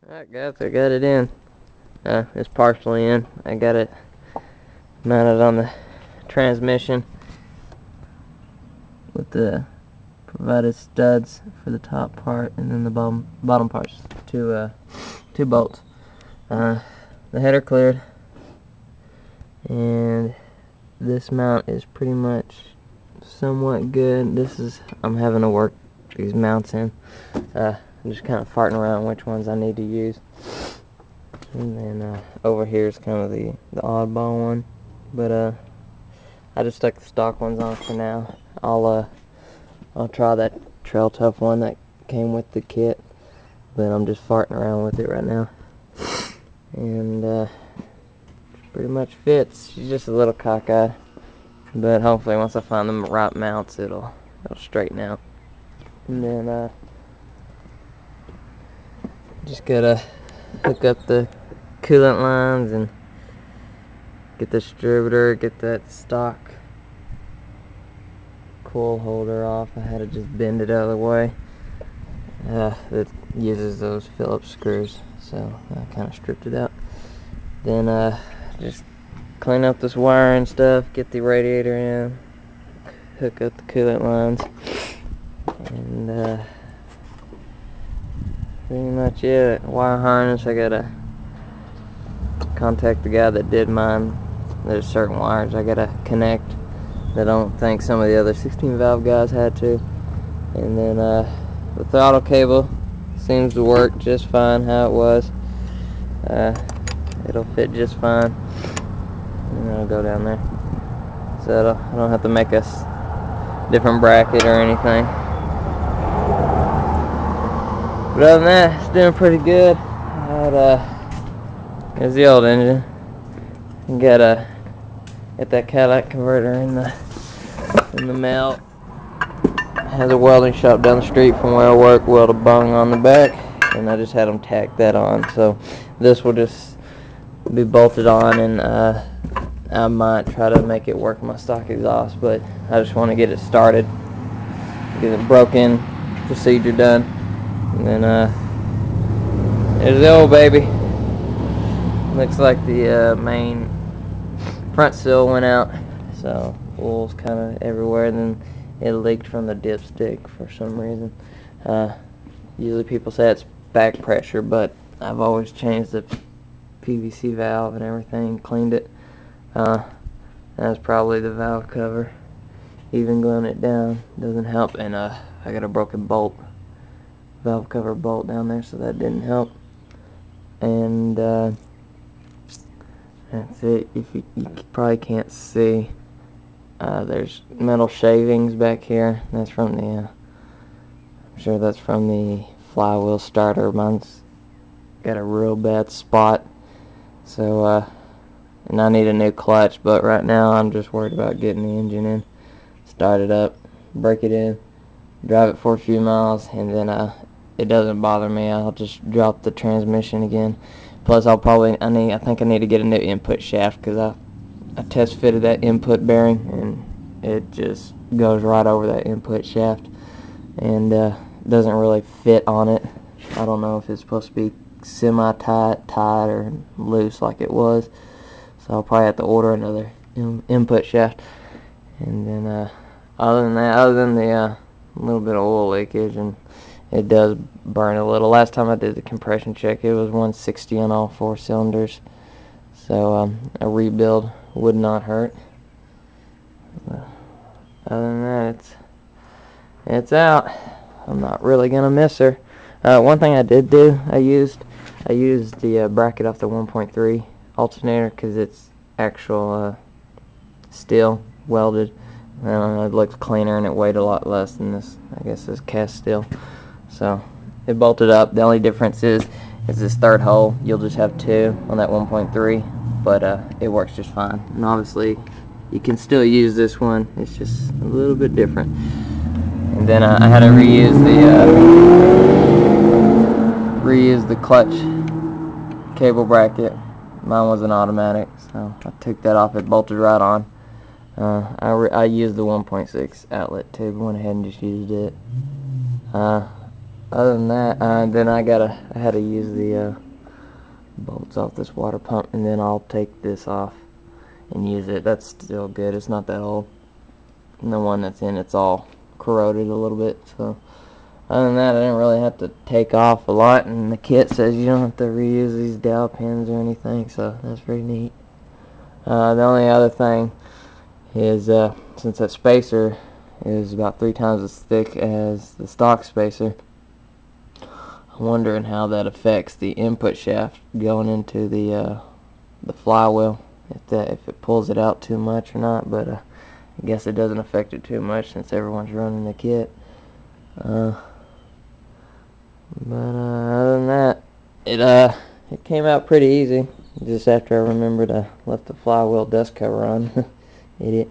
Alright guys, I got it in. It's partially in. I got it mounted on the transmission with the provided studs for the top part, and then the bottom parts, two bolts. The header cleared, and this mount is pretty much somewhat good. I'm having to work these mounts in. I'm just kind of farting around which ones I need to use. And then over here is kind of the oddball one, but I just stuck the stock ones on for now. I'll try that Trail Tough one that came with the kit, but I'm just farting around with it right now. And pretty much fits. She's just a little cockeyed, but hopefully once I find them right mounts, it'll straighten out. And then just gotta hook up the coolant lines and get the distributor, get that stock coil holder off. I had to just bend it out of the way. It uses those Phillips screws, so I kind of stripped it out. Then just clean up this wire and stuff, get the radiator in, hook up the coolant lines, and pretty much it. Wire harness, I gotta contact the guy that did mine. There's certain wires I gotta connect that I don't think some of the other 16 valve guys had to. And then the throttle cable seems to work just fine how it was. It'll fit just fine, and it'll go down there, so I don't have to make a different bracket or anything. But other than that, it's doing pretty good. Here's the old engine. Got that catalytic converter in the mail. Has a welding shop down the street from where I work. Weld a bung on the back, and I just had them tack that on. So this will just be bolted on, and I might try to make it work my stock exhaust, but I just want to get it started, get it broken, procedure done, and then there's the old baby. Looks like the main front seal went out, so oil's kind of everywhere, and then it leaked from the dipstick for some reason. Usually people say it's back pressure, but I've always changed the PVC valve and everything, cleaned it. That's probably the valve cover. Even gluing it down doesn't help, and I got a broken bolt, valve cover bolt down there, so that didn't help. And that's it. If you probably can't see, there's metal shavings back here. That's from the I'm sure that's from the flywheel starter. Mine's got a real bad spot, so and I need a new clutch, but right now I'm just worried about getting the engine in, start it up, break it in, drive it for a few miles, and then it doesn't bother me. I'll just drop the transmission again. Plus I think I need to get a new input shaft, because I test fitted that input bearing and it just goes right over that input shaft, and doesn't really fit on it. I don't know if it's supposed to be semi-tight, tight, or loose like it was, so I'll probably have to order another input shaft. And then other than the little bit of oil leakage, and it does burn a little. Last time I did the compression check, it was 160 on all 4 cylinders, so a rebuild would not hurt. Other than that, it's out. I'm not really gonna miss her. One thing I did do, I used the bracket off the 1.3 alternator, because it's actual steel welded. It looks cleaner, and it weighed a lot less than this. I guess this cast steel. So it bolted up. The only difference is this third hole. You'll just have 2 on that 1.3, but it works just fine. And obviously you can still use this one. It's just a little bit different. And then I had to reuse the clutch cable bracket. Mine was an automatic, so I took that off. It bolted right on. I used the 1.6 outlet tube. Went ahead and just used it. other than that, then I had to use the bolts off this water pump, and then I'll take this off and use it. That's still good. It's not that old. And the one that's in, it's all corroded a little bit. So other than that, I didn't really have to take off a lot, and the kit says you don't have to reuse these dowel pins or anything, so that's pretty neat. The only other thing is, since that spacer is about 3 times as thick as the stock spacer, I'm wondering how that affects the input shaft going into the flywheel, if it pulls it out too much or not. But I guess it doesn't affect it too much since everyone's running the kit. But other than that, it came out pretty easy. Just after I remembered I left the flywheel dust cover on, idiot.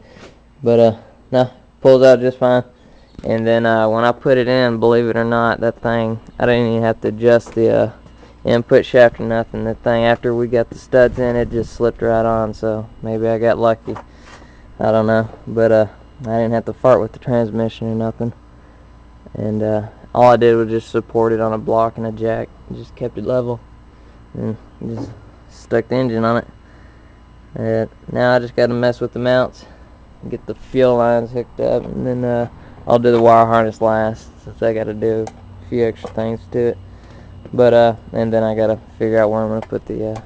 But no, pulls out just fine. And then when I put it in, believe it or not, that thing, I didn't even have to adjust the input shaft or nothing. The thing, after we got the studs in, it just slipped right on. So maybe I got lucky. I don't know. But I didn't have to fart with the transmission or nothing. And all I did was just support it on a block and a jack. Just kept it level. And just stuck the engine on it. And now I just got to mess with the mounts, get the fuel lines hooked up, and then I'll do the wire harness last, since I got to do a few extra things to it. But and then I got to figure out where I'm gonna put the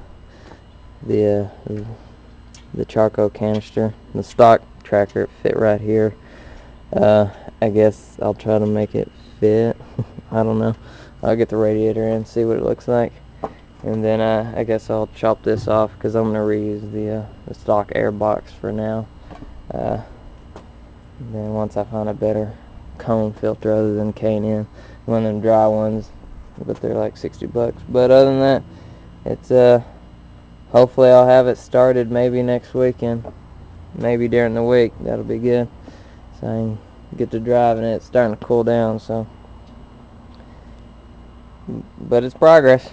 charcoal canister. The stock tracker fit right here. I guess I'll try to make it fit. I don't know. I'll get the radiator in, see what it looks like. And then I guess I'll chop this off, because I'm going to reuse the stock air box for now. And then once I find a better cone filter other than K&N, one of them dry ones, but they're like $60. But other than that, it's hopefully I'll have it started maybe next weekend, maybe during the week. That'll be good, so I can get to driving it. It's starting to cool down, so. But it's progress.